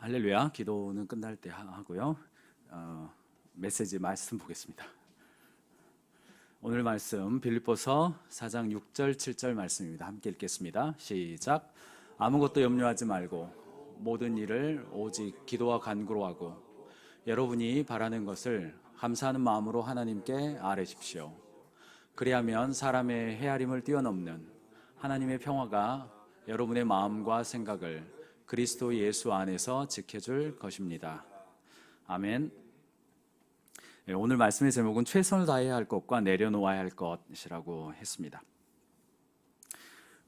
할렐루야. 기도는 끝날 때 하고요. 메시지 말씀 보겠습니다. 오늘 말씀 빌립보서 4장 6절 7절 말씀입니다. 함께 읽겠습니다. 시작. 아무것도 염려하지 말고 모든 일을 오직 기도와 간구로 하고 여러분이 바라는 것을 감사하는 마음으로 하나님께 아뢰십시오. 그리하면 사람의 헤아림을 뛰어넘는 하나님의 평화가 여러분의 마음과 생각을 그리스도 예수 안에서 지켜줄 것입니다. 아멘. 오늘 말씀의 제목은 최선을 다해야 할 것과 내려놓아야 할 것이라고 했습니다.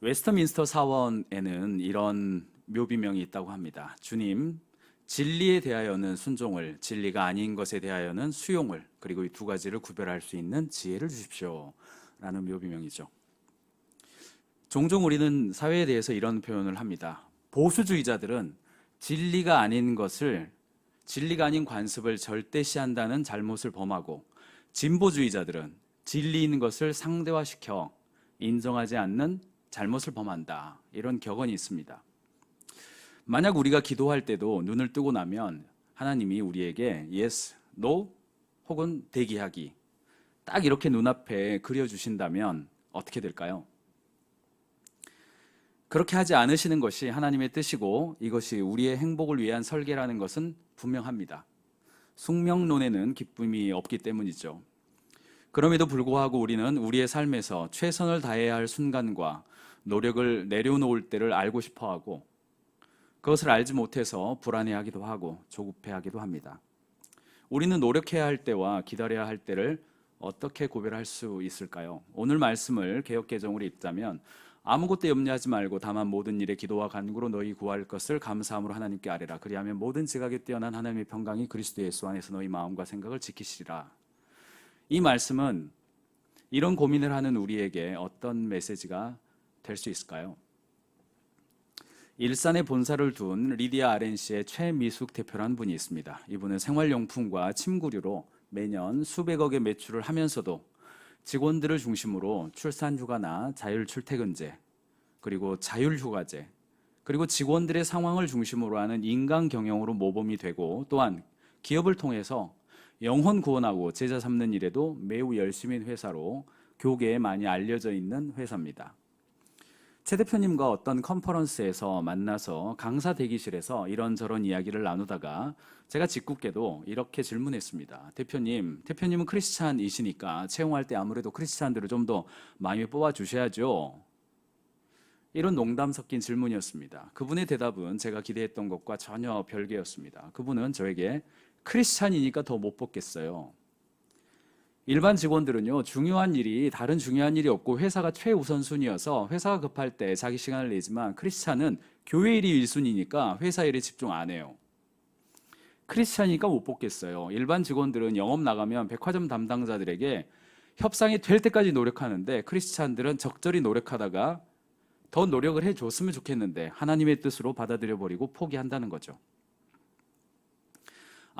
웨스터민스터 사원에는 이런 묘비명이 있다고 합니다. 주님, 진리에 대하여는 순종을, 진리가 아닌 것에 대하여는 수용을, 그리고 이 두 가지를 구별할 수 있는 지혜를 주십시오 라는 묘비명이죠. 종종 우리는 사회에 대해서 이런 표현을 합니다. 보수주의자들은 진리가 아닌 것을, 진리가 아닌 관습을 절대시한다는 잘못을 범하고, 진보주의자들은 진리인 것을 상대화시켜 인정하지 않는 잘못을 범한다. 이런 격언이 있습니다. 만약 우리가 기도할 때도 눈을 뜨고 나면 하나님이 우리에게 yes, no 혹은 대기하기 딱 이렇게 눈앞에 그려주신다면 어떻게 될까요? 그렇게 하지 않으시는 것이 하나님의 뜻이고 이것이 우리의 행복을 위한 설계라는 것은 분명합니다. 숙명론에는 기쁨이 없기 때문이죠. 그럼에도 불구하고 우리는 우리의 삶에서 최선을 다해야 할 순간과 노력을 내려놓을 때를 알고 싶어하고 그것을 알지 못해서 불안해하기도 하고 조급해하기도 합니다. 우리는 노력해야 할 때와 기다려야 할 때를 어떻게 구별할 수 있을까요? 오늘 말씀을 개역개정으로 읽자면 아무것도 염려하지 말고 다만 모든 일에 기도와 간구로 너희 구할 것을 감사함으로 하나님께 아뢰라. 그리하면 모든 지각에 뛰어난 하나님의 평강이 그리스도 예수 안에서 너희 마음과 생각을 지키시리라. 이 말씀은 이런 고민을 하는 우리에게 어떤 메시지가 될 수 있을까요? 일산에 본사를 둔 리디아 RNC의 최미숙 대표라는 분이 있습니다. 이분은 생활용품과 침구류로 매년 수백억의 매출을 하면서도 직원들을 중심으로 출산휴가나 자율출퇴근제, 그리고 자율휴가제, 그리고 직원들의 상황을 중심으로 하는 인간 경영으로 모범이 되고 또한 기업을 통해서 영혼 구원하고 제자 삼는 일에도 매우 열심인 회사로 교계에 많이 알려져 있는 회사입니다. 최 대표님과 어떤 컨퍼런스에서 만나서 강사 대기실에서 이런저런 이야기를 나누다가 제가 짓궂게도 이렇게 질문했습니다. 대표님은 크리스찬이시니까 채용할 때 아무래도 크리스찬들을 좀 더 많이 뽑아주셔야죠. 이런 농담 섞인 질문이었습니다. 그분의 대답은 제가 기대했던 것과 전혀 별개였습니다. 그분은 저에게 크리스찬이니까 더 못 뽑겠어요. 일반 직원들은요, 다른 중요한 일이 없고 회사가 최우선순위여서 회사가 급할 때 자기 시간을 내지만 크리스찬은 교회 일이 1순위니까 회사 일에 집중 안 해요. 크리스찬이니까 못 뽑겠어요. 일반 직원들은 영업 나가면 백화점 담당자들에게 협상이 될 때까지 노력하는데 크리스찬들은 적절히 노력하다가 더 노력을 해줬으면 좋겠는데 하나님의 뜻으로 받아들여버리고 포기한다는 거죠.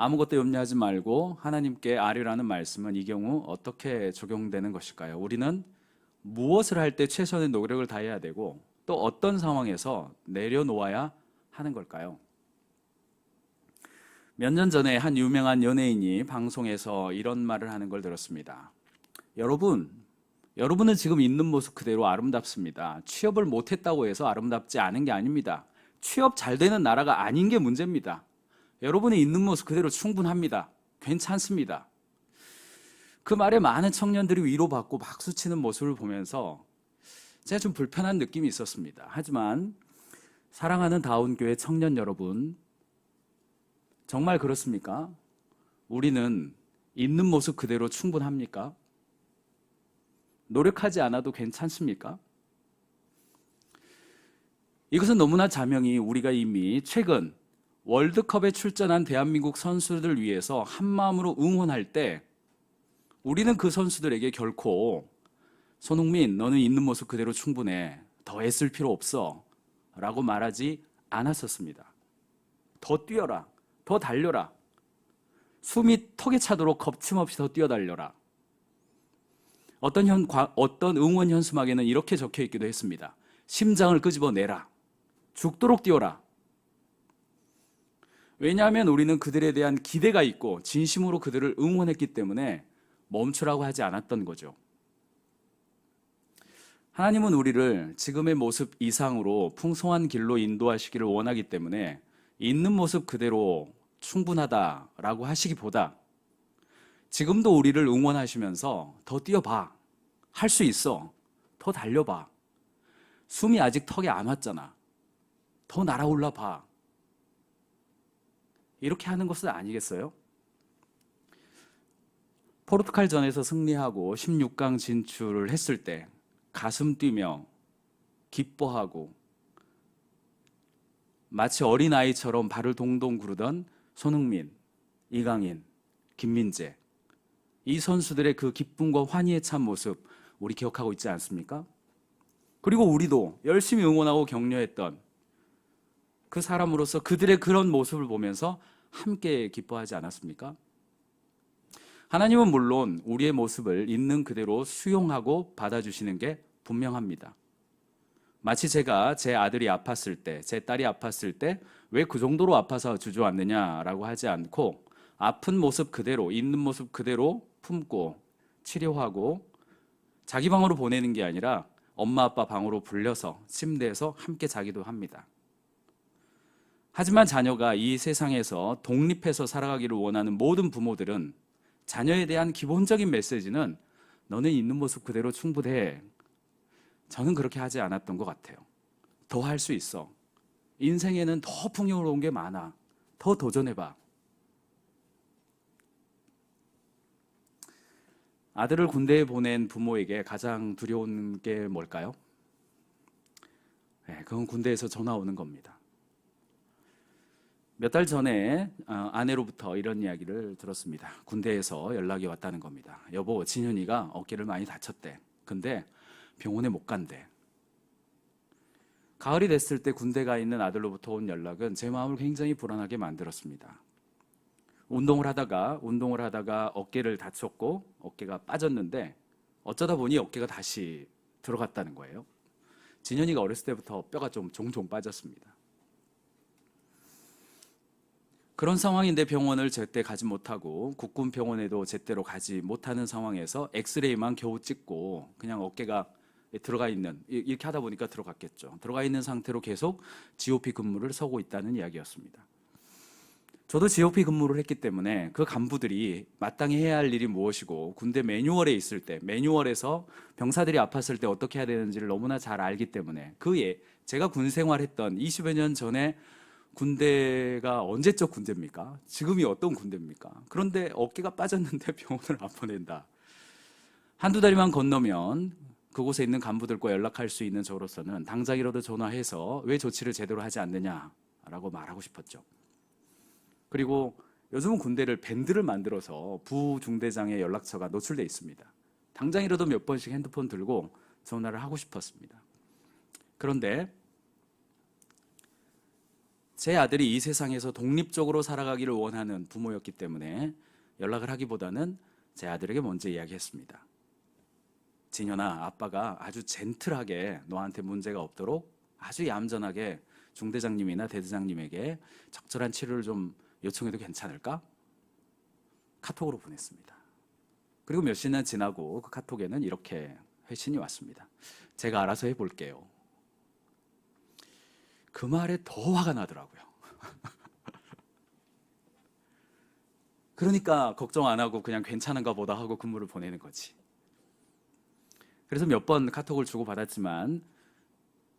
아무것도 염려하지 말고 하나님께 아뢰라는 말씀은 이 경우 어떻게 적용되는 것일까요? 우리는 무엇을 할 때 최선의 노력을 다해야 되고 또 어떤 상황에서 내려놓아야 하는 걸까요? 몇 년 전에 한 유명한 연예인이 방송에서 이런 말을 하는 걸 들었습니다. 여러분은 지금 있는 모습 그대로 아름답습니다. 취업을 못했다고 해서 아름답지 않은 게 아닙니다. 취업 잘 되는 나라가 아닌 게 문제입니다. 여러분이 있는 모습 그대로 충분합니다. 괜찮습니다. 그 말에 많은 청년들이 위로받고 박수치는 모습을 보면서 제가 좀 불편한 느낌이 있었습니다. 하지만 사랑하는 다운교회 청년 여러분, 정말 그렇습니까? 우리는 있는 모습 그대로 충분합니까? 노력하지 않아도 괜찮습니까? 이것은 너무나 자명히 우리가 이미 최근 월드컵에 출전한 대한민국 선수들을 위해서 한마음으로 응원할 때 우리는 그 선수들에게 결코 손흥민, 너는 있는 모습 그대로 충분해. 더 애쓸 필요 없어. 라고 말하지 않았었습니다. 더 뛰어라. 더 달려라. 숨이 턱에 차도록 겁침없이 더 뛰어달려라. 어떤 응원 현수막에는 이렇게 적혀 있기도 했습니다. 심장을 끄집어내라. 죽도록 뛰어라. 왜냐하면 우리는 그들에 대한 기대가 있고 진심으로 그들을 응원했기 때문에 멈추라고 하지 않았던 거죠. 하나님은 우리를 지금의 모습 이상으로 풍성한 길로 인도하시기를 원하기 때문에 있는 모습 그대로 충분하다라고 하시기보다 지금도 우리를 응원하시면서 더 뛰어봐. 할 수 있어. 더 달려봐. 숨이 아직 턱에 안 왔잖아. 더 날아올라 봐. 이렇게 하는 것은 아니겠어요? 포르투갈전에서 승리하고 16강 진출을 했을 때 가슴 뛰며 기뻐하고 마치 어린아이처럼 발을 동동 구르던 손흥민, 이강인, 김민재, 이 선수들의 그 기쁨과 환희에 찬 모습 우리 기억하고 있지 않습니까? 그리고 우리도 열심히 응원하고 격려했던 그 사람으로서 그들의 그런 모습을 보면서 함께 기뻐하지 않았습니까? 하나님은 물론 우리의 모습을 있는 그대로 수용하고 받아주시는 게 분명합니다. 마치 제가 제 아들이 아팠을 때, 제 딸이 아팠을 때 왜 그 정도로 아파서 주저앉느냐라고 하지 않고 아픈 모습 그대로, 있는 모습 그대로 품고 치료하고 자기 방으로 보내는 게 아니라 엄마 아빠 방으로 불려서 침대에서 함께 자기도 합니다. 하지만 자녀가 이 세상에서 독립해서 살아가기를 원하는 모든 부모들은 자녀에 대한 기본적인 메시지는 너는 있는 모습 그대로 충분해. 저는 그렇게 하지 않았던 것 같아요. 더 할 수 있어. 인생에는 더 풍요로운 게 많아. 더 도전해봐. 아들을 군대에 보낸 부모에게 가장 두려운 게 뭘까요? 네, 그건 군대에서 전화 오는 겁니다. 몇 달 전에 아내로부터 이런 이야기를 들었습니다. 군대에서 연락이 왔다는 겁니다. 여보, 진현이가 어깨를 많이 다쳤대. 근데 병원에 못 간대. 가을이 됐을 때 군대 가 있는 아들로부터 온 연락은 제 마음을 굉장히 불안하게 만들었습니다. 운동을 하다가 어깨를 다쳤고 어깨가 빠졌는데 어쩌다 보니 어깨가 다시 들어갔다는 거예요. 진현이가 어렸을 때부터 뼈가 좀 종종 빠졌습니다. 그런 상황인데 병원을 제때 가지 못하고 국군 병원에도 제대로 가지 못하는 상황에서 엑스레이만 겨우 찍고 그냥 어깨가 들어가 있는, 이렇게 하다 보니까 들어갔겠죠. 들어가 있는 상태로 계속 GOP 근무를 서고 있다는 이야기였습니다. 저도 GOP 근무를 했기 때문에 그 간부들이 마땅히 해야 할 일이 무엇이고 군대 매뉴얼에 있을 때, 매뉴얼에서 병사들이 아팠을 때 어떻게 해야 되는지를 너무나 잘 알기 때문에 제가 군 생활했던 20여 년 전에 군대가 언제적 군대입니까? 지금이 어떤 군대입니까? 그런데 어깨가 빠졌는데 병원을 안 보낸다. 한두 다리만 건너면 그곳에 있는 간부들과 연락할 수 있는 저로서는 당장이라도 전화해서 왜 조치를 제대로 하지 않느냐라고 말하고 싶었죠. 그리고 요즘은 군대를 밴드를 만들어서 부중대장의 연락처가 노출되어 있습니다. 당장이라도 몇 번씩 핸드폰 들고 전화를 하고 싶었습니다. 그런데 제 아들이 이 세상에서 독립적으로 살아가기를 원하는 부모였기 때문에 연락을 하기보다는 제 아들에게 먼저 이야기했습니다. 진현아, 아빠가 아주 젠틀하게 너한테 문제가 없도록 아주 얌전하게 중대장님이나 대대장님에게 적절한 치료를 좀 요청해도 괜찮을까? 카톡으로 보냈습니다. 그리고 몇 시간 지나고 그 카톡에는 이렇게 회신이 왔습니다. 제가 알아서 해볼게요. 그 말에 더 화가 나더라고요. 그러니까 걱정 안 하고 그냥 괜찮은가 보다 하고 근무를 보내는 거지. 그래서 몇 번 카톡을 주고받았지만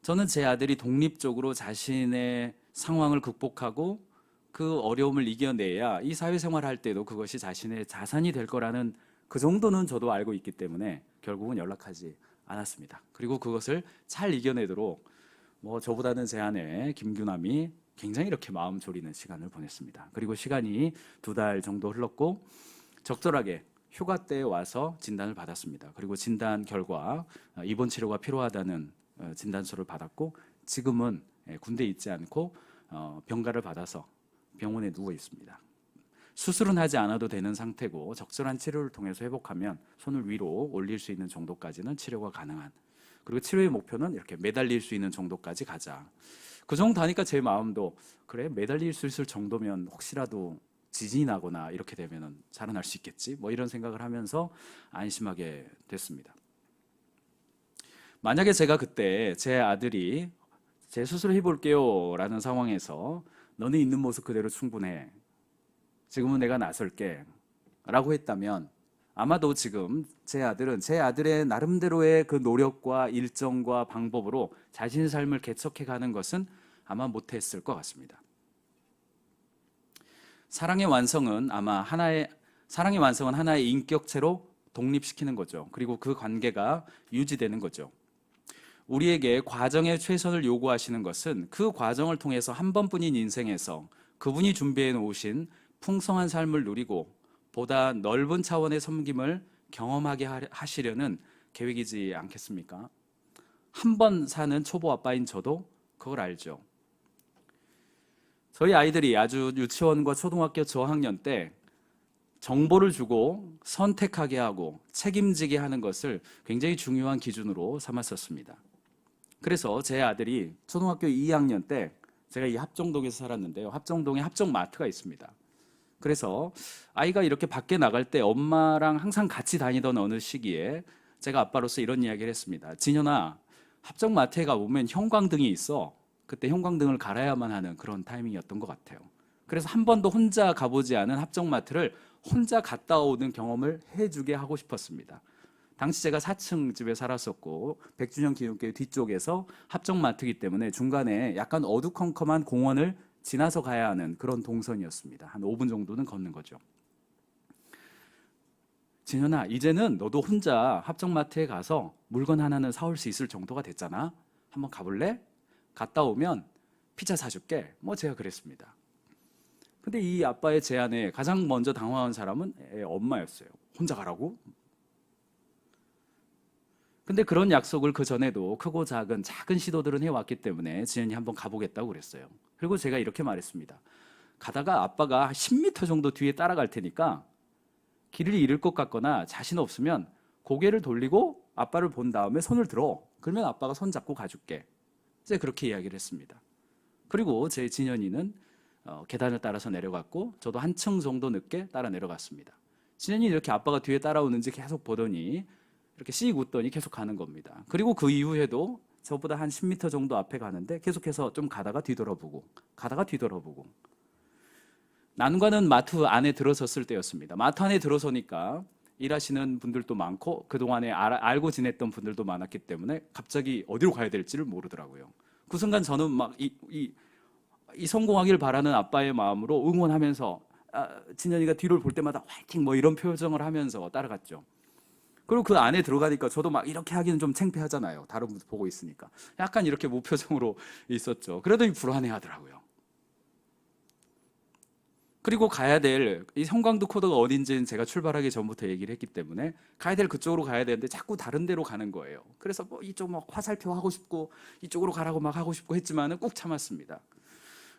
저는 제 아들이 독립적으로 자신의 상황을 극복하고 그 어려움을 이겨내야 이 사회생활 할 때도 그것이 자신의 자산이 될 거라는 그 정도는 저도 알고 있기 때문에 결국은 연락하지 않았습니다. 그리고 그것을 잘 이겨내도록 저보다는 제 아내 김규남이 굉장히 이렇게 마음 졸이는 시간을 보냈습니다. 그리고 시간이 2달 정도 흘렀고 적절하게 휴가 때 와서 진단을 받았습니다. 그리고 진단 결과 입원 치료가 필요하다는 진단서를 받았고 지금은 군대에 있지 않고 병가를 받아서 병원에 누워 있습니다. 수술은 하지 않아도 되는 상태고 적절한 치료를 통해서 회복하면 손을 위로 올릴 수 있는 정도까지는 치료가 가능한, 그리고 치료의 목표는 이렇게 매달릴 수 있는 정도까지 가자. 그 정도 하니까 제 마음도 그래, 매달릴 수 있을 정도면 혹시라도 지진이 나거나 이렇게 되면 살아날 수 있겠지, 뭐 이런 생각을 하면서 안심하게 됐습니다. 만약에 제가 그때 제 아들이 제 수술을 해볼게요 라는 상황에서 너는 있는 모습 그대로 충분해, 지금은 내가 나설게 라고 했다면 아마도 지금 제 아들은 제 아들의 나름대로의 그 노력과 일정과 방법으로 자신의 삶을 개척해 가는 것은 아마 못했을 것 같습니다. 사랑의 완성은 하나의 인격체로 독립시키는 거죠. 그리고 그 관계가 유지되는 거죠. 우리에게 과정의 최선을 요구하시는 것은 그 과정을 통해서 한 번뿐인 인생에서 그분이 준비해 놓으신 풍성한 삶을 누리고 보다 넓은 차원의 섬김을 경험하게 하시려는 계획이지 않겠습니까? 한 번 사는 초보 아빠인 저도 그걸 알죠. 저희 아이들이 아주 유치원과 초등학교 저학년 때 정보를 주고 선택하게 하고 책임지게 하는 것을 굉장히 중요한 기준으로 삼았었습니다. 그래서 제 아들이 초등학교 2학년 때 제가 이 합정동에서 살았는데요. 합정동에 합정마트가 있습니다. 그래서 아이가 이렇게 밖에 나갈 때 엄마랑 항상 같이 다니던 어느 시기에 제가 아빠로서 이런 이야기를 했습니다. 진현아, 합정마트에 가보면 형광등이 있어. 그때 형광등을 갈아야만 하는 그런 타이밍이었던 것 같아요. 그래서 한 번도 혼자 가보지 않은 합정마트를 혼자 갔다 오는 경험을 해주게 하고 싶었습니다. 당시 제가 4층 집에 살았었고 백준영 기슭교회 뒤쪽에서 합정마트이기 때문에 중간에 약간 어두컴컴한 공원을 지나서 가야 하는 그런 동선이었습니다. 한 5분 정도는 걷는 거죠. 진현아, 이제는 너도 혼자 합정마트에 가서 물건 하나는 사올 수 있을 정도가 됐잖아. 한번 가볼래? 갔다 오면 피자 사줄게. 뭐 제가 그랬습니다. 근데 이 아빠의 제안에 가장 먼저 당황한 사람은 엄마였어요. 혼자 가라고? 근데 그런 약속을 그 전에도 크고 작은 시도들은 해왔기 때문에 지연이 한번 가보겠다고 그랬어요. 그리고 제가 이렇게 말했습니다. 가다가 아빠가 10m 정도 뒤에 따라갈 테니까 길을 잃을 것 같거나 자신 없으면 고개를 돌리고 아빠를 본 다음에 손을 들어. 그러면 아빠가 손 잡고 가줄게. 이제 그렇게 이야기를 했습니다. 그리고 제 진현이는 계단을 따라서 내려갔고 저도 한층 정도 늦게 따라 내려갔습니다. 진현이 이렇게 아빠가 뒤에 따라오는지 계속 보더니 이렇게 씩 웃더니 계속 가는 겁니다. 그리고 그 이후에도 저보다 한 10m 정도 앞에 가는데 계속해서 좀 가다가 뒤돌아보고 난관은 마트 안에 들어섰을 때였습니다. 마트 안에 들어서니까 일하시는 분들도 많고 그동안에 알고 지냈던 분들도 많았기 때문에 갑자기 어디로 가야 될지를 모르더라고요. 그 순간 저는 막 이 성공하길 바라는 아빠의 마음으로 응원하면서 진현이가 뒤를 볼 때마다 화이팅 뭐 이런 표정을 하면서 따라갔죠. 그리고 그 안에 들어가니까 저도 막 이렇게 하기는 좀 창피하잖아요. 다른 분들 보고 있으니까. 약간 이렇게 무표정으로 있었죠. 그러더니 불안해하더라고요. 그리고 가야 될 이 형광등 코드가 어딘지는 제가 출발하기 전부터 얘기를 했기 때문에 가야 될 그쪽으로 가야 되는데 자꾸 다른 데로 가는 거예요. 그래서 뭐 이쪽 막 화살표 하고 싶고 이쪽으로 가라고 막 하고 싶고 했지만은 꾹 참았습니다.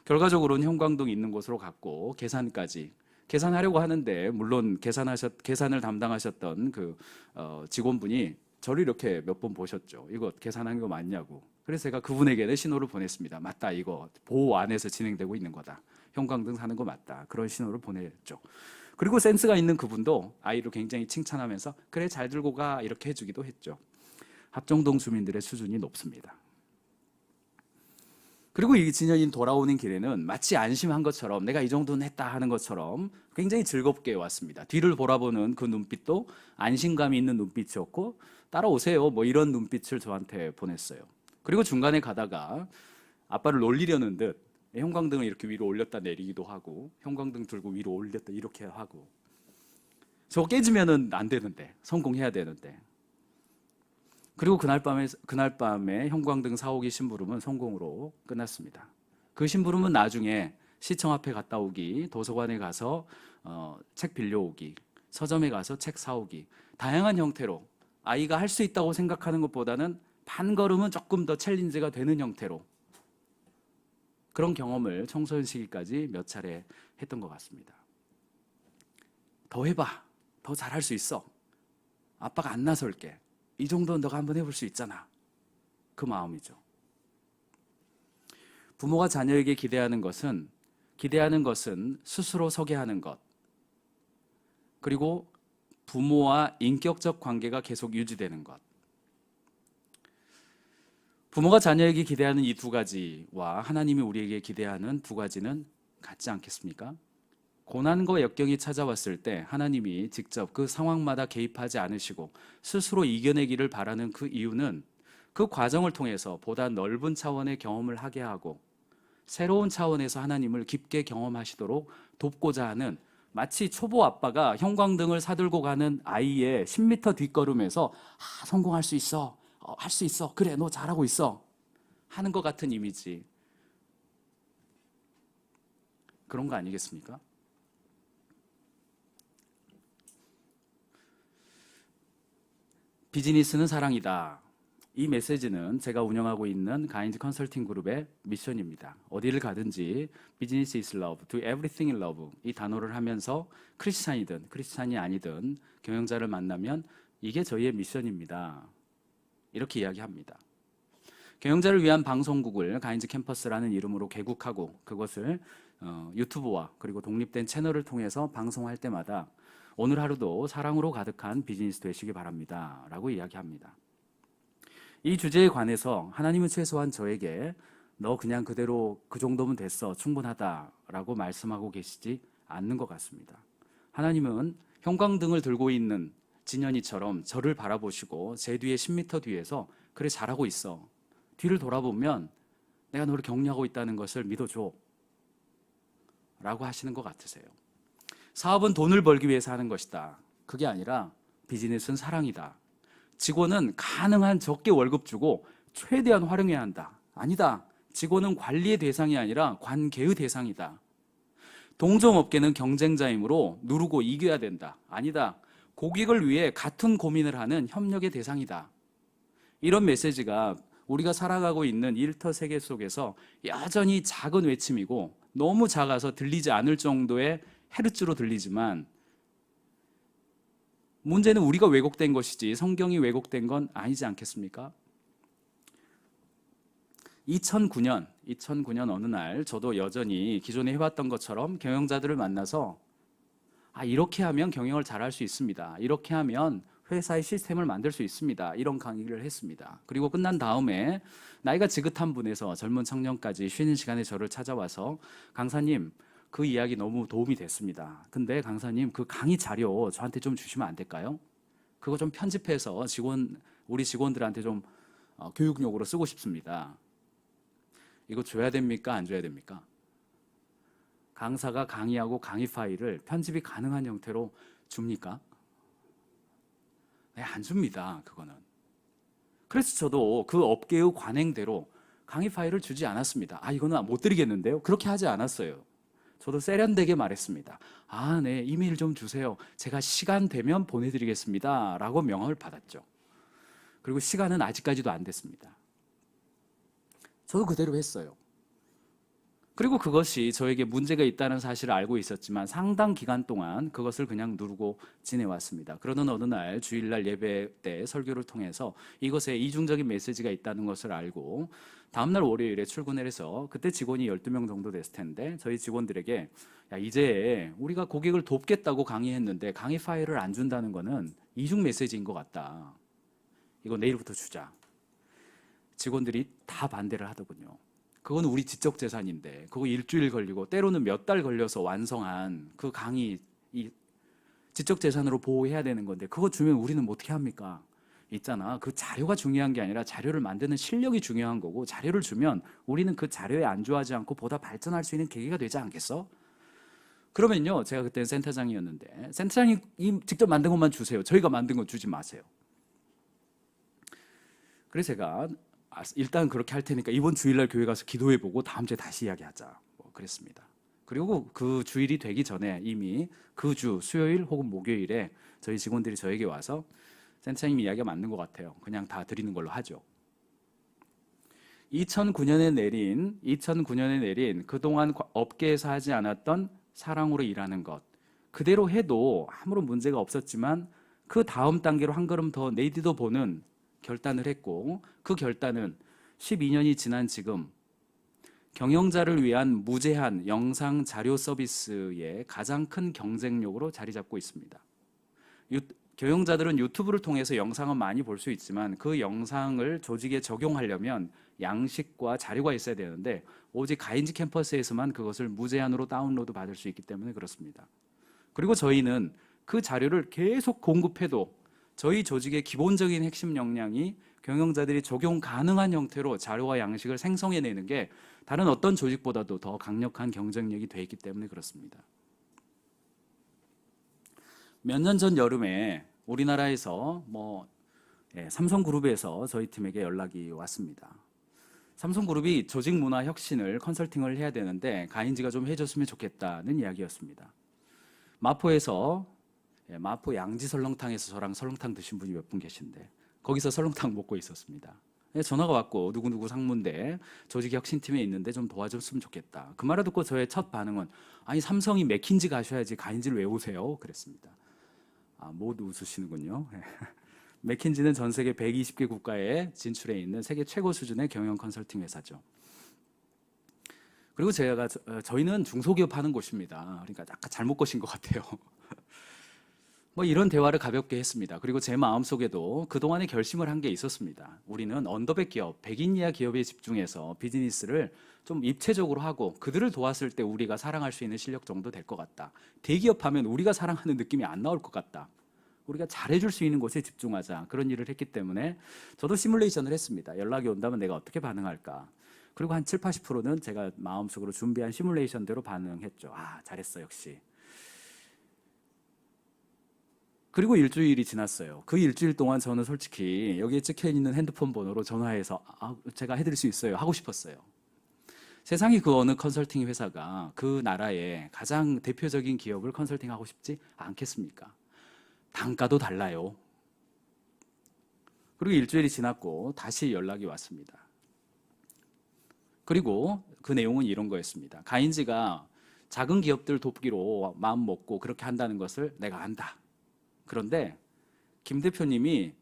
결과적으로는 형광등이 있는 곳으로 갔고 계산까지 계산하려고 하는데 물론 계산을 담당하셨던 그 직원분이 저를 이렇게 몇 번 보셨죠. 이거 계산한 거 맞냐고. 그래서 제가 그분에게는 신호를 보냈습니다. 맞다, 이거 보호 안에서 진행되고 있는 거다. 형광등 사는 거 맞다. 그런 신호를 보냈죠. 그리고 센스가 있는 그분도 아이를 굉장히 칭찬하면서 그래 잘 들고 가 이렇게 해주기도 했죠. 합정동 주민들의 수준이 높습니다. 그리고 이 진현이 돌아오는 길에는 마치 안심한 것처럼 내가 이 정도는 했다 하는 것처럼 굉장히 즐겁게 왔습니다. 뒤를 돌아보는 그 눈빛도 안심감이 있는 눈빛이었고 따라오세요 뭐 이런 눈빛을 저한테 보냈어요. 그리고 중간에 가다가 아빠를 놀리려는 듯 형광등을 이렇게 위로 올렸다 내리기도 하고 형광등 들고 위로 올렸다 이렇게 하고 저거 깨지면은 안 되는데 성공해야 되는데 그리고 그날 밤에 형광등 사오기 심부름은 성공으로 끝났습니다. 그 심부름은 나중에 시청 앞에 갔다 오기, 도서관에 가서 책 빌려오기, 서점에 가서 책 사오기, 다양한 형태로 아이가 할 수 있다고 생각하는 것보다는 반 걸음은 조금 더 챌린지가 되는 형태로 그런 경험을 청소년 시기까지 몇 차례 했던 것 같습니다. 더 해봐. 더 잘할 수 있어. 아빠가 안 나설게. 이 정도는 너가 한번 해볼 수 있잖아. 그 마음이죠. 부모가 자녀에게 기대하는 것은 스스로 서게 하는 것, 그리고 부모와 인격적 관계가 계속 유지되는 것. 부모가 자녀에게 기대하는 이 두 가지와 하나님이 우리에게 기대하는 두 가지는 같지 않겠습니까? 고난과 역경이 찾아왔을 때 하나님이 직접 그 상황마다 개입하지 않으시고 스스로 이겨내기를 바라는 그 이유는 그 과정을 통해서 보다 넓은 차원의 경험을 하게 하고 새로운 차원에서 하나님을 깊게 경험하시도록 돕고자 하는, 마치 초보 아빠가 형광등을 사들고 가는 아이의 10m 뒷걸음에서 성공할 수 있어, 할 수 있어, 그래 너 잘하고 있어 하는 것 같은 이미지, 그런 거 아니겠습니까? 비즈니스는 사랑이다. 이 메시지는 제가 운영하고 있는 가인즈 컨설팅 그룹의 미션입니다. 어디를 가든지 Business is love, do everything in love 이 단어를 하면서 크리스찬이든 크리스찬이 아니든 경영자를 만나면 이게 저희의 미션입니다. 이렇게 이야기합니다. 경영자를 위한 방송국을 가인즈 캠퍼스라는 이름으로 개국하고 그것을 유튜브와 그리고 독립된 채널을 통해서 방송할 때마다 오늘 하루도 사랑으로 가득한 비즈니스 되시기 바랍니다 라고 이야기합니다. 이 주제에 관해서 하나님은 최소한 저에게 너 그냥 그대로 그 정도면 됐어, 충분하다라고 말씀하고 계시지 않는 것 같습니다. 하나님은 형광등을 들고 있는 진현이처럼 저를 바라보시고 제 뒤에 10m 뒤에서 그래 잘하고 있어, 뒤를 돌아보면 내가 너를 격려하고 있다는 것을 믿어줘 라고 하시는 것 같으세요. 사업은 돈을 벌기 위해서 하는 것이다. 그게 아니라 비즈니스는 사랑이다. 직원은 가능한 적게 월급 주고 최대한 활용해야 한다. 아니다. 직원은 관리의 대상이 아니라 관계의 대상이다. 동종업계는 경쟁자이므로 누르고 이겨야 된다. 아니다. 고객을 위해 같은 고민을 하는 협력의 대상이다. 이런 메시지가 우리가 살아가고 있는 일터 세계 속에서 여전히 작은 외침이고 너무 작아서 들리지 않을 정도의 헤르츠로 들리지만 문제는 우리가 왜곡된 것이지 성경이 왜곡된 건 아니지 않겠습니까? 2009년 어느 날 저도 여전히 기존에 해왔던 것처럼 경영자들을 만나서 이렇게 하면 경영을 잘할 수 있습니다. 이렇게 하면 회사의 시스템을 만들 수 있습니다. 이런 강의를 했습니다. 그리고 끝난 다음에 나이가 지긋한 분에서 젊은 청년까지 쉬는 시간에 저를 찾아와서 강사님, 그 이야기 너무 도움이 됐습니다. 근데 강사님 그 강의 자료 저한테 좀 주시면 안 될까요? 그거 좀 편집해서 우리 직원들한테 좀 교육용으로 쓰고 싶습니다. 이거 줘야 됩니까? 안 줘야 됩니까? 강사가 강의하고 강의 파일을 편집이 가능한 형태로 줍니까? 네, 안 줍니다. 그거는. 그래서 저도 그 업계의 관행대로 강의 파일을 주지 않았습니다. 이거는 못 드리겠는데요? 그렇게 하지 않았어요. 저도 세련되게 말했습니다. 네, 이메일 좀 주세요. 제가 시간 되면 보내드리겠습니다 라고 명함을 받았죠. 그리고 시간은 아직까지도 안 됐습니다. 저도 그대로 했어요. 그리고 그것이 저에게 문제가 있다는 사실을 알고 있었지만 상당 기간 동안 그것을 그냥 누르고 지내왔습니다. 그러던 어느 날 주일날 예배 때 설교를 통해서 이것에 이중적인 메시지가 있다는 것을 알고 다음날 월요일에 출근을 해서 그때 직원이 12명 정도 됐을 텐데 저희 직원들에게 이제 우리가 고객을 돕겠다고 강의했는데 강의 파일을 안 준다는 거는 이중 메시지인 것 같다. 이거 내일부터 주자. 직원들이 다 반대를 하더군요. 그건 우리 지적 재산인데 그거 일주일 걸리고 때로는 몇 달 걸려서 완성한 그 강의 이 지적 재산으로 보호해야 되는 건데 그거 주면 우리는 어떻게 합니까? 있잖아. 그 자료가 중요한 게 아니라 자료를 만드는 실력이 중요한 거고 자료를 주면 우리는 그 자료에 안주하지 않고 보다 발전할 수 있는 계기가 되지 않겠어? 그러면요. 제가 그때는 센터장이었는데 센터장이 직접 만든 것만 주세요. 저희가 만든 거 주지 마세요. 그래서 제가 일단 그렇게 할 테니까 이번 주일날 교회 가서 기도해보고 다음 주에 다시 이야기하자 그랬습니다. 그리고 그 주일이 되기 전에 이미 그 주 수요일 혹은 목요일에 저희 직원들이 저에게 와서 센터장님 이야기가 맞는 것 같아요. 그냥 다 드리는 걸로 하죠. 2009년에 내린 그동안 업계에서 하지 않았던 사랑으로 일하는 것 그대로 해도 아무런 문제가 없었지만 그 다음 단계로 한 걸음 더 내디뎌 보는 결단을 했고 그 결단은 12년이 지난 지금 경영자를 위한 무제한 영상 자료 서비스의 가장 큰 경쟁력으로 자리 잡고 있습니다. 경영자들은 유튜브를 통해서 영상은 많이 볼 수 있지만 그 영상을 조직에 적용하려면 양식과 자료가 있어야 되는데 오직 가인지 캠퍼스에서만 그것을 무제한으로 다운로드 받을 수 있기 때문에 그렇습니다. 그리고 저희는 그 자료를 계속 공급해도 저희 조직의 기본적인 핵심 역량이 경영자들이 적용 가능한 형태로 자료와 양식을 생성해내는 게 다른 어떤 조직보다도 더 강력한 경쟁력이 돼 있기 때문에 그렇습니다. 몇 년 전 여름에 우리나라에서 삼성그룹에서 저희 팀에게 연락이 왔습니다. 삼성그룹이 조직 문화 혁신을 컨설팅을 해야 되는데 가인지가 좀 해줬으면 좋겠다는 이야기였습니다. 마포에서 마포 양지 설렁탕에서 저랑 설렁탕 드신 분이 몇 분 계신데 거기서 설렁탕 먹고 있었습니다. 전화가 왔고 누구누구 상무인데 조직 혁신팀에 있는데 좀 도와줬으면 좋겠다. 그 말을 듣고 저의 첫 반응은 아니 삼성이 맥킨지 가셔야지 가인지를 왜 오세요? 그랬습니다. 모두 웃으시는군요. 맥킨지는 전 세계 120개 국가에 진출해 있는 세계 최고 수준의 경영 컨설팅 회사죠. 그리고 저희는 중소기업 하는 곳입니다. 그러니까 약간 잘못 거신 것 같아요. 이런 대화를 가볍게 했습니다. 그리고 제 마음속에도 그동안에 결심을 한 게 있었습니다. 우리는 언더백 기업, 100인 이하 기업에 집중해서 비즈니스를 좀 입체적으로 하고 그들을 도왔을 때 우리가 사랑할 수 있는 실력 정도 될 것 같다. 대기업 하면 우리가 사랑하는 느낌이 안 나올 것 같다. 우리가 잘해줄 수 있는 곳에 집중하자. 그런 일을 했기 때문에 저도 시뮬레이션을 했습니다. 연락이 온다면 내가 어떻게 반응할까. 그리고 한 70, 80%는 제가 마음속으로 준비한 시뮬레이션대로 반응했죠. 잘했어 역시. 그리고 일주일이 지났어요. 그 일주일 동안 저는 솔직히 여기에 찍혀있는 핸드폰 번호로 전화해서 제가 해드릴 수 있어요 하고 싶었어요. 세상에 그 어느 컨설팅 회사가 그 나라의 가장 대표적인 기업을 컨설팅하고 싶지 않겠습니까? 단가도 달라요. 그리고 일주일이 지났고 다시 연락이 왔습니다. 그리고 그 내용은 이런 거였습니다. 가인지가 작은 기업들 돕기로 마음 먹고 그렇게 한다는 것을 내가 안다. 그런데 김 대표님이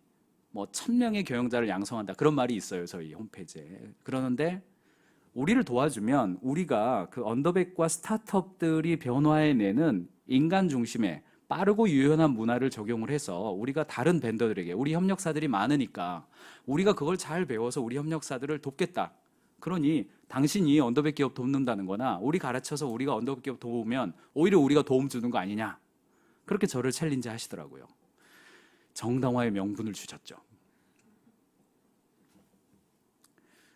1000명의 경영자를 양성한다. 그런 말이 있어요. 저희 홈페이지에. 그러는데 우리를 도와주면 우리가 그 언더백과 스타트업들이 변화해내는 인간 중심의 빠르고 유연한 문화를 적용을 해서 우리가 다른 벤더들에게 우리 협력사들이 많으니까 우리가 그걸 잘 배워서 우리 협력사들을 돕겠다. 그러니 당신이 언더백 기업 돕는다는 거나 우리 가르쳐서 우리가 언더백 기업 도우면 오히려 우리가 도움 주는 거 아니냐. 그렇게 저를 챌린지 하시더라고요. 정당화의 명분을 주셨죠.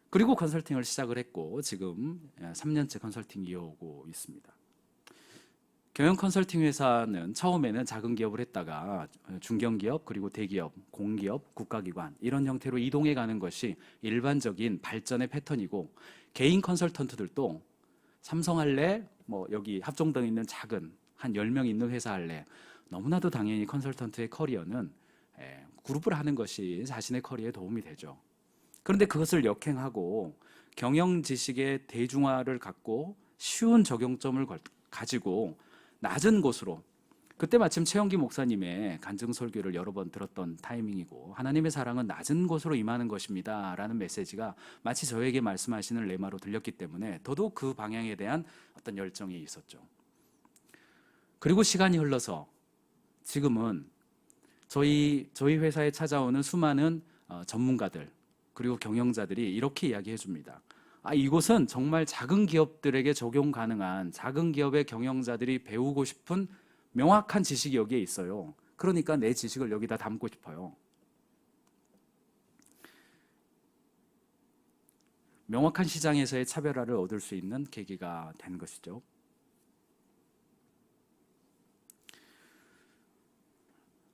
그리고 컨설팅을 시작을 했고 지금 3년째 컨설팅 이어오고 있습니다. 경영 컨설팅 회사는 처음에는 작은 기업을 했다가 중견기업 그리고 대기업, 공기업, 국가기관 이런 형태로 이동해 가는 것이 일반적인 발전의 패턴이고 개인 컨설턴트들도 삼성 할래, 여기 합종동에 있는 작은 한 10명 있는 회사 할래 너무나도 당연히 컨설턴트의 커리어는 그룹을 하는 것이 자신의 커리어에 도움이 되죠. 그런데 그것을 역행하고 경영 지식의 대중화를 갖고 쉬운 적용점을 가지고 낮은 곳으로 그때 마침 최영기 목사님의 간증 설교를 여러 번 들었던 타이밍이고 하나님의 사랑은 낮은 곳으로 임하는 것입니다 라는 메시지가 마치 저에게 말씀하시는 레마로 들렸기 때문에 더더욱 그 방향에 대한 어떤 열정이 있었죠. 그리고 시간이 흘러서 지금은 저희 회사에 찾아오는 수많은 전문가들 그리고 경영자들이 이렇게 이야기해 줍니다. 이곳은 정말 작은 기업들에게 적용 가능한 작은 기업의 경영자들이 배우고 싶은 명확한 지식이 여기에 있어요. 그러니까 내 지식을 여기다 담고 싶어요. 명확한 시장에서의 차별화를 얻을 수 있는 계기가 된 것이죠.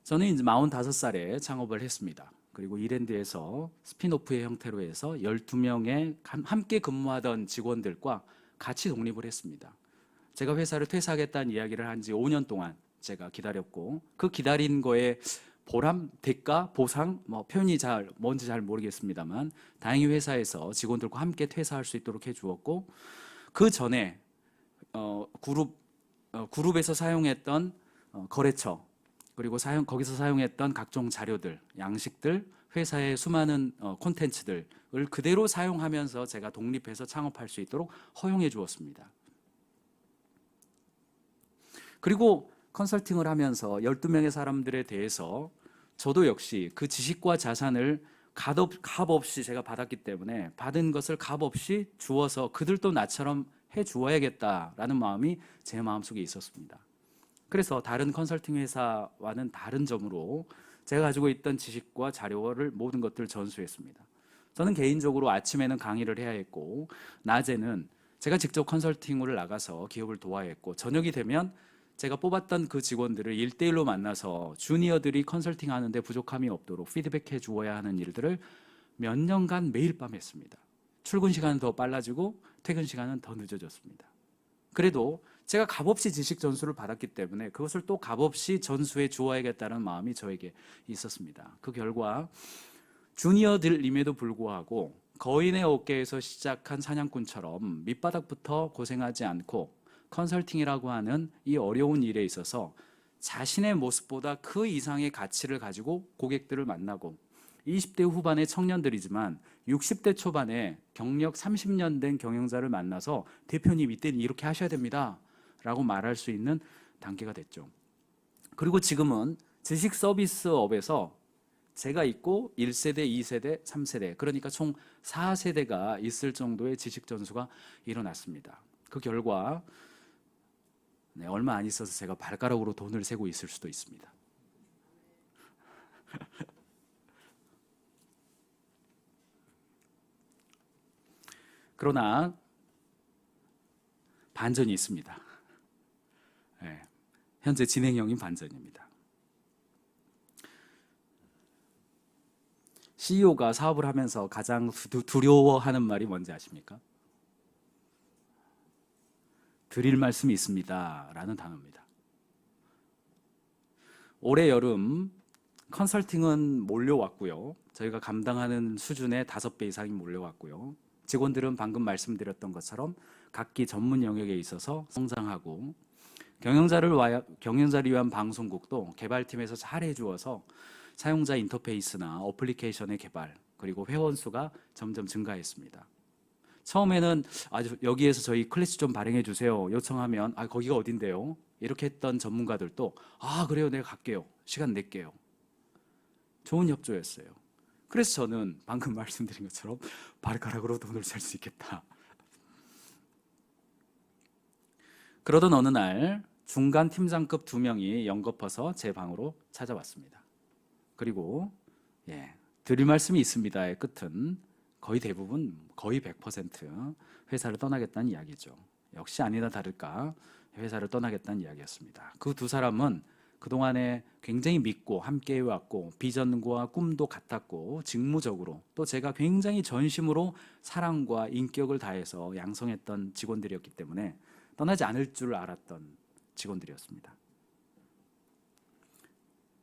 저는 이제 45살에 창업을 했습니다. 그리고 이랜드에서 스핀오프의 형태로 해서 12명의 함께 근무하던 직원들과 같이 독립을 했습니다. 제가 회사를 퇴사하겠다는 이야기를 한 지 5년 동안 제가 기다렸고 그 기다린 거에 보람, 대가, 보상, 표현이 뭔지 잘 모르겠습니다만 다행히 회사에서 직원들과 함께 퇴사할 수 있도록 해주었고 그 전에 그룹에서 사용했던 거래처 그리고 거기서 사용했던 각종 자료들, 양식들, 회사의 수많은 콘텐츠들을 그대로 사용하면서 제가 독립해서 창업할 수 있도록 허용해 주었습니다. 그리고 컨설팅을 하면서 12명의 사람들에 대해서 저도 역시 그 지식과 자산을 값없이 제가 받았기 때문에 받은 것을 값없이 주어서 그들도 나처럼 해 주어야겠다라는 마음이 제 마음속에 있었습니다. 그래서 다른 컨설팅 회사와는 다른 점으로 제가 가지고 있던 지식과 자료를 모든 것들을 전수했습니다. 저는 개인적으로 아침에는 강의를 해야 했고 낮에는 제가 직접 컨설팅을 나가서 기업을 도와야 했고 저녁이 되면 제가 뽑았던 그 직원들을 1대1로 만나서 주니어들이 컨설팅 하는데 부족함이 없도록 피드백해 주어야 하는 일들을 몇 년간 매일 밤 했습니다. 출근 시간은 더 빨라지고 퇴근 시간은 더 늦어졌습니다. 그래도 제가 값없이 지식 전수를 받았기 때문에 그것을 또 값없이 전수해 주어야겠다는 마음이 저에게 있었습니다. 그 결과 주니어들임에도 불구하고 거인의 어깨에서 시작한 사냥꾼처럼 밑바닥부터 고생하지 않고 컨설팅이라고 하는 이 어려운 일에 있어서 자신의 모습보다 그 이상의 가치를 가지고 고객들을 만나고 20대 후반의 청년들이지만 60대 초반에 경력 30년 된 경영자를 만나서 대표님 이때는 이렇게 하셔야 됩니다 라고 말할 수 있는 단계가 됐죠. 그리고 지금은 지식 서비스업에서 제가 있고 1세대, 2세대, 3세대 그러니까 총 4세대가 있을 정도의 지식 전수가 일어났습니다. 그 결과 얼마 안 있어서 제가 발가락으로 돈을 세고 있을 수도 있습니다. 그러나 반전이 있습니다. 네, 현재 진행형인 반전입니다. CEO가 사업을 하면서 가장 두려워하는 말이 뭔지 아십니까? 드릴 말씀이 있습니다 라는 단어입니다. 올해 여름 컨설팅은 몰려왔고요. 저희가 감당하는 수준의 5배 이상이 몰려왔고요. 직원들은 방금 말씀드렸던 것처럼 각기 전문 영역에 있어서 성장하고 경영자를 위한 방송국도 개발팀에서 잘 해주어서 사용자 인터페이스나 어플리케이션의 개발 그리고 회원 수가 점점 증가했습니다. 처음에는 여기에서 저희 클래스 좀 발행해 주세요 요청하면 거기가 어딘데요? 이렇게 했던 전문가들도 그래요 내가 갈게요 시간 낼게요. 좋은 협조였어요. 그래서 저는 방금 말씀드린 것처럼 발가락으로 돈을 셀 수 있겠다. 그러던 어느 날 중간 팀장급 2명이 연거퍼서 제 방으로 찾아왔습니다. 그리고 드릴 말씀이 있습니다의 끝은 거의 대부분 거의 100% 회사를 떠나겠다는 이야기죠. 역시 아니나 다를까 회사를 떠나겠다는 이야기였습니다. 그 두 사람은 그동안에 굉장히 믿고 함께 해왔고 비전과 꿈도 같았고 직무적으로 또 제가 굉장히 전심으로 사랑과 인격을 다해서 양성했던 직원들이었기 때문에 떠나지 않을 줄 알았던 직원들이었습니다.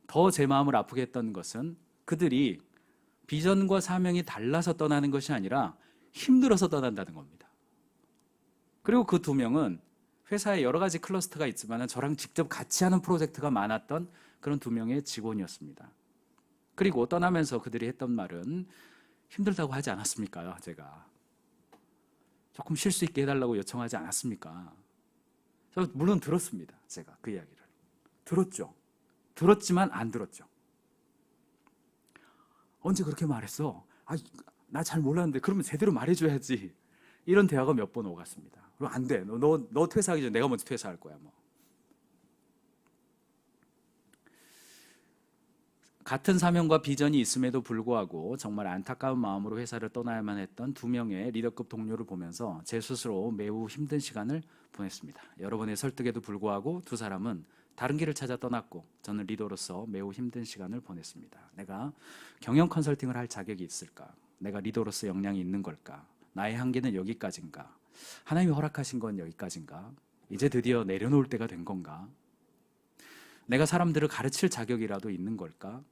더 제 마음을 아프게 했던 것은 그들이 비전과 사명이 달라서 떠나는 것이 아니라 힘들어서 떠난다는 겁니다. 그리고 그 2명은 회사에 여러 가지 클러스터가 있지만 저랑 직접 같이 하는 프로젝트가 많았던 그런 2명의 직원이었습니다. 그리고 떠나면서 그들이 했던 말은 힘들다고 하지 않았습니까? 제가 조금 쉴 수 있게 해달라고 요청하지 않았습니까? 저 물론 들었습니다. 제가 그 이야기를 들었죠. 들었지만 안 들었죠. 언제 그렇게 말했어? 나 잘 몰랐는데 그러면 제대로 말해줘야지. 이런 대화가 몇 번 오갔습니다. 그럼 안 돼. 너 퇴사하기 전에 내가 먼저 퇴사할 거야. 같은 사명과 비전이 있음에도 불구하고 정말 안타까운 마음으로 회사를 떠나야만 했던 2명의 리더급 동료를 보면서 제 스스로 매우 힘든 시간을 보냈습니다. 여러분의 설득에도 불구하고 2 사람은 다른 길을 찾아 떠났고 저는 리더로서 매우 힘든 시간을 보냈습니다. 내가 경영 컨설팅을 할 자격이 있을까? 내가 리더로서 역량이 있는 걸까? 나의 한계는 여기까지인가? 하나님이 허락하신 건 여기까지인가? 이제 드디어 내려놓을 때가 된 건가? 내가 사람들을 가르칠 자격이라도 있는 걸까?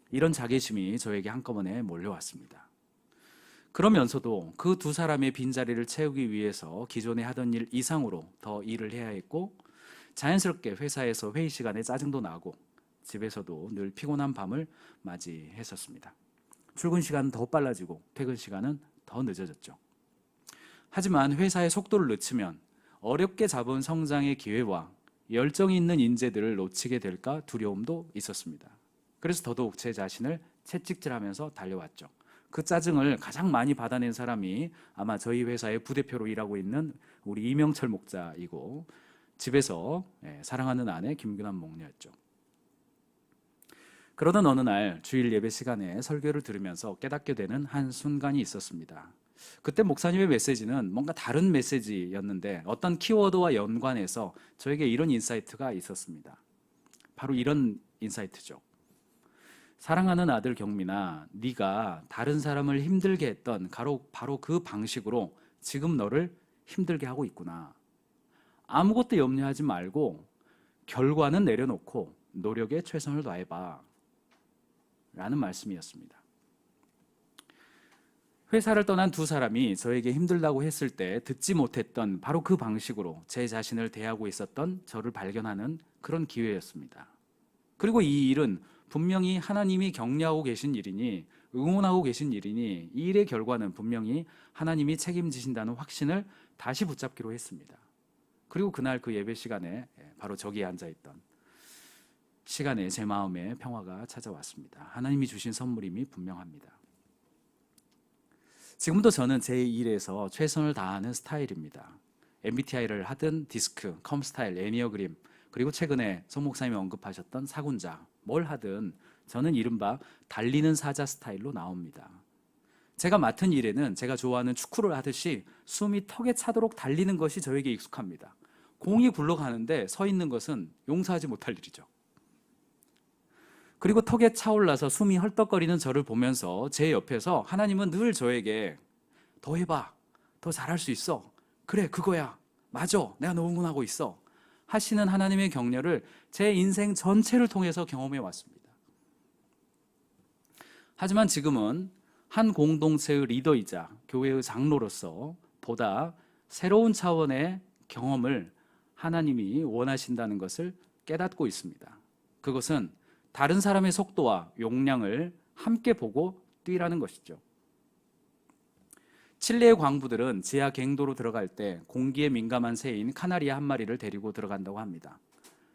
이런 자괴심이 저에게 한꺼번에 몰려왔습니다. 그러면서도 그 2 사람의 빈자리를 채우기 위해서 기존에 하던 일 이상으로 더 일을 해야 했고 자연스럽게 회사에서 회의 시간에 짜증도 나고 집에서도 늘 피곤한 밤을 맞이했었습니다. 출근 시간은 더 빨라지고 퇴근 시간은 더 늦어졌죠. 하지만 회사의 속도를 늦추면 어렵게 잡은 성장의 기회와 열정이 있는 인재들을 놓치게 될까 두려움도 있었습니다. 그래서 더더욱 제 자신을 채찍질하면서 달려왔죠. 그 짜증을 가장 많이 받아낸 사람이 아마 저희 회사의 부대표로 일하고 있는 우리 이명철 목사이고, 집에서 사랑하는 아내 김근환 목녀였죠. 그러던 어느 날 주일 예배 시간에 설교를 들으면서 깨닫게 되는 한 순간이 있었습니다. 그때 목사님의 메시지는 뭔가 다른 메시지였는데 어떤 키워드와 연관해서 저에게 이런 인사이트가 있었습니다. 바로 이런 인사이트죠. 사랑하는 아들 경민아, 네가 다른 사람을 힘들게 했던 바로 그 방식으로 지금 너를 힘들게 하고 있구나. 아무것도 염려하지 말고 결과는 내려놓고 노력에 최선을 다해봐 라는 말씀이었습니다. 회사를 떠난 두 사람이 저에게 힘들다고 했을 때 듣지 못했던 바로 그 방식으로 제 자신을 대하고 있었던 저를 발견하는 그런 기회였습니다. 그리고 이 일은 분명히 하나님이 격려하고 계신 일이니, 응원하고 계신 일이니, 이 일의 결과는 분명히 하나님이 책임지신다는 확신을 다시 붙잡기로 했습니다. 그리고 그날 그 예배 시간에 바로 저기에 앉아있던 시간에 제 마음에 평화가 찾아왔습니다. 하나님이 주신 선물임이 분명합니다. 지금도 저는 제 일에서 최선을 다하는 스타일입니다. MBTI를 하든 디스크, 컴스타일, 애니어그램, 그리고 최근에 송 목사님이 언급하셨던 사군자, 뭘 하든 저는 이른바 달리는 사자 스타일로 나옵니다. 제가 맡은 일에는 제가 좋아하는 축구를 하듯이 숨이 턱에 차도록 달리는 것이 저에게 익숙합니다. 공이 굴러가는데 서 있는 것은 용서하지 못할 일이죠. 그리고 턱에 차올라서 숨이 헐떡거리는 저를 보면서 제 옆에서 하나님은 늘 저에게 더 해봐, 더 잘할 수 있어, 그래 그거야, 맞아, 내가 너 응원하고 있어 하시는 하나님의 격려를 제 인생 전체를 통해서 경험해 왔습니다. 하지만 지금은 한 공동체의 리더이자 교회의 장로로서 보다 새로운 차원의 경험을 하나님이 원하신다는 것을 깨닫고 있습니다. 그것은 다른 사람의 속도와 용량을 함께 보고 뛰라는 것이죠. 칠레의 광부들은 지하 갱도로 들어갈 때 공기에 민감한 새인 카나리아 한 마리를 데리고 들어간다고 합니다.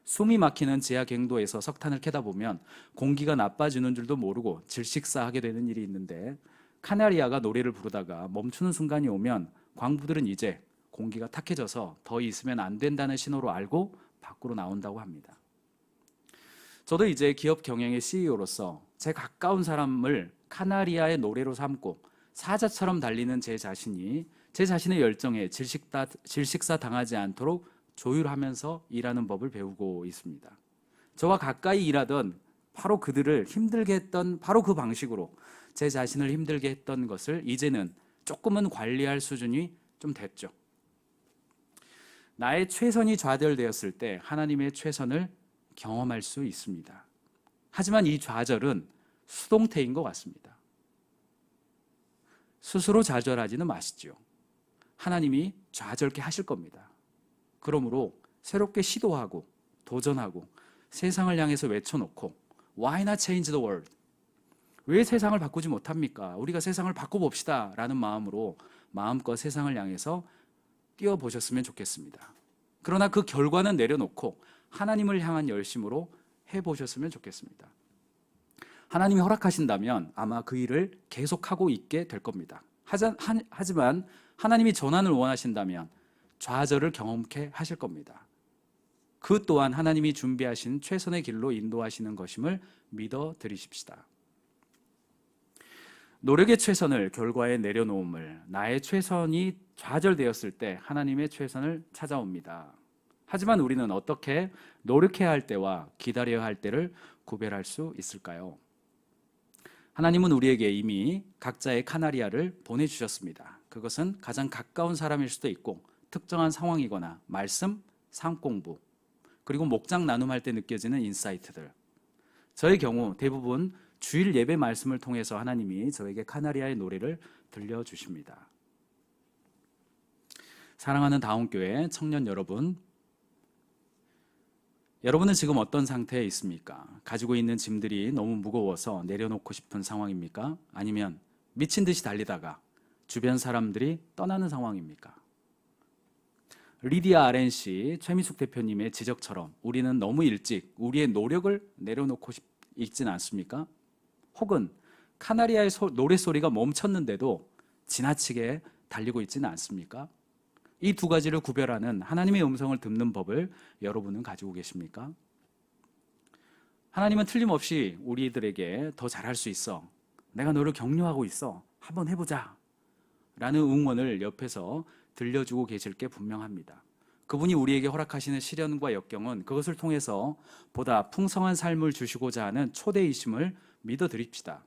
숨이 막히는 지하 갱도에서 석탄을 캐다 보면 공기가 나빠지는 줄도 모르고 질식사하게 되는 일이 있는데, 카나리아가 노래를 부르다가 멈추는 순간이 오면 광부들은 이제 공기가 탁해져서 더 있으면 안 된다는 신호로 알고 밖으로 나온다고 합니다. 저도 이제 기업 경영의 CEO로서 제 가까운 사람을 카나리아의 노래로 삼고 사자처럼 달리는 제 자신이 제 자신의 열정에 질식사 당하지 않도록 조율하면서 일하는 법을 배우고 있습니다. 저와 가까이 일하던 바로 그들을 힘들게 했던 바로 그 방식으로 제 자신을 힘들게 했던 것을 이제는 조금은 관리할 수준이 좀 됐죠. 나의 최선이 좌절되었을 때 하나님의 최선을 경험할 수 있습니다. 하지만 이 좌절은 수동태인 것 같습니다. 스스로 좌절하지는 마시죠. 하나님이 좌절케 하실 겁니다. 그러므로 새롭게 시도하고 도전하고 세상을 향해서 외쳐놓고 Why not change the world? 왜 세상을 바꾸지 못합니까? 우리가 세상을 바꿔봅시다 라는 마음으로 마음껏 세상을 향해서 뛰어보셨으면 좋겠습니다. 그러나 그 결과는 내려놓고 하나님을 향한 열심으로 해보셨으면 좋겠습니다. 하나님이 허락하신다면 아마 그 일을 계속하고 있게 될 겁니다. 하지만 하나님이 전환을 원하신다면 좌절을 경험케 하실 겁니다. 그 또한 하나님이 준비하신 최선의 길로 인도하시는 것임을 믿어드리십시다. 노력의 최선을 결과에 내려놓음을, 나의 최선이 좌절되었을 때 하나님의 최선을 찾아옵니다. 하지만 우리는 어떻게 노력해야 할 때와 기다려야 할 때를 구별할 수 있을까요? 하나님은 우리에게 이미 각자의 카나리아를 보내주셨습니다. 그것은 가장 가까운 사람일 수도 있고 특정한 상황이거나 말씀, 삶 공부, 그리고 목장 나눔할 때 느껴지는 인사이트들. 저의 경우 대부분 주일 예배 말씀을 통해서 하나님이 저에게 카나리아의 노래를 들려주십니다. 사랑하는 다운교회 청년 여러분, 여러분은 지금 어떤 상태에 있습니까? 가지고 있는 짐들이 너무 무거워서 내려놓고 싶은 상황입니까? 아니면 미친 듯이 달리다가 주변 사람들이 떠나는 상황입니까? 리디아 RNC 최미숙 대표님의 지적처럼 우리는 너무 일찍 우리의 노력을 내려놓고 있지는 않습니까? 혹은 카나리아의 노랫소리가 멈췄는데도 지나치게 달리고 있지는 않습니까? 이 두 가지를 구별하는 하나님의 음성을 듣는 법을 여러분은 가지고 계십니까? 하나님은 틀림없이 우리들에게 더 잘할 수 있어. 내가 너를 격려하고 있어. 한번 해보자. 라는 응원을 옆에서 들려주고 계실 게 분명합니다. 그분이 우리에게 허락하시는 시련과 역경은 그것을 통해서 보다 풍성한 삶을 주시고자 하는 초대이심을 믿어드립시다.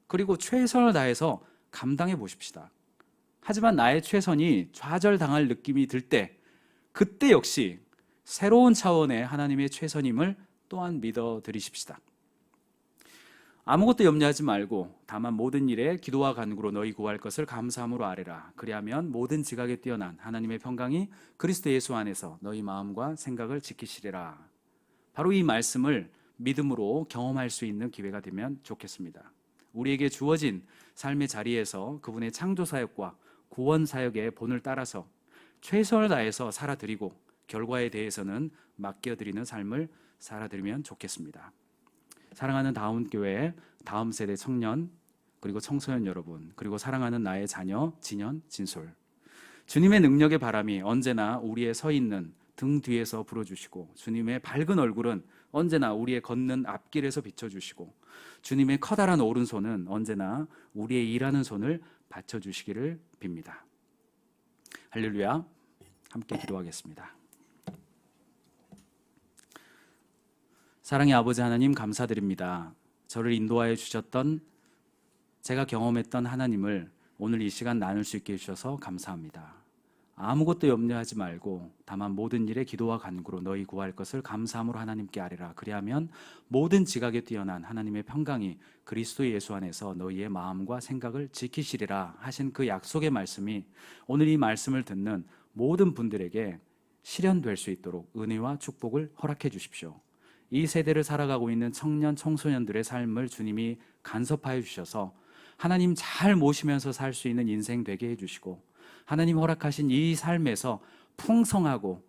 그리고 최선을 다해서 감당해 보십시다. 하지만 나의 최선이 좌절당할 느낌이 들 때, 그때 역시 새로운 차원의 하나님의 최선임을 또한 믿어드리십시다. 아무것도 염려하지 말고 다만 모든 일에 기도와 간구로 너희 구할 것을 감사함으로 아뢰라. 그리하면 모든 지각에 뛰어난 하나님의 평강이 그리스도 예수 안에서 너희 마음과 생각을 지키시리라. 바로 이 말씀을 믿음으로 경험할 수 있는 기회가 되면 좋겠습니다. 우리에게 주어진 삶의 자리에서 그분의 창조 사역과 구원 사역의 본을 따라서 최선을 다해서 살아드리고 결과에 대해서는 맡겨드리는 삶을 살아드리면 좋겠습니다. 사랑하는 다음교회, 다음 세대 청년, 그리고 청소년 여러분, 그리고 사랑하는 나의 자녀, 진현, 진솔. 주님의 능력의 바람이 언제나 우리의 서 있는 등 뒤에서 불어주시고, 주님의 밝은 얼굴은 언제나 우리의 걷는 앞길에서 비춰주시고, 주님의 커다란 오른손은 언제나 우리의 일하는 손을 받쳐주시기를 빕니다. 할렐루야. 함께 기도하겠습니다. 사랑의 아버지 하나님, 감사드립니다. 저를 인도하여 주셨던, 제가 경험했던 하나님을 오늘 이 시간 나눌 수 있게 해주셔서 감사합니다. 아무것도 염려하지 말고 다만 모든 일에 기도와 간구로 너희 구할 것을 감사함으로 하나님께 아뢰라. 그리하면 모든 지각에 뛰어난 하나님의 평강이 그리스도 예수 안에서 너희의 마음과 생각을 지키시리라 하신 그 약속의 말씀이 오늘 이 말씀을 듣는 모든 분들에게 실현될 수 있도록 은혜와 축복을 허락해 주십시오. 이 세대를 살아가고 있는 청년, 청소년들의 삶을 주님이 간섭하여 주셔서 하나님 잘 모시면서 살 수 있는 인생 되게 해주시고, 하나님 허락하신 이 삶에서 풍성하고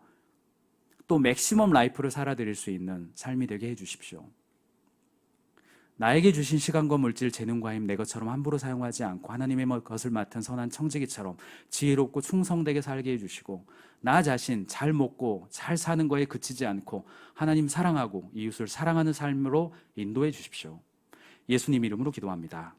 또 맥시멈 라이프를 살아드릴 수 있는 삶이 되게 해주십시오. 나에게 주신 시간과 물질, 재능과 힘 내 것처럼 함부로 사용하지 않고 하나님의 것을 맡은 선한 청지기처럼 지혜롭고 충성되게 살게 해주시고, 나 자신 잘 먹고 잘 사는 거에 그치지 않고 하나님 사랑하고 이웃을 사랑하는 삶으로 인도해 주십시오. 예수님 이름으로 기도합니다.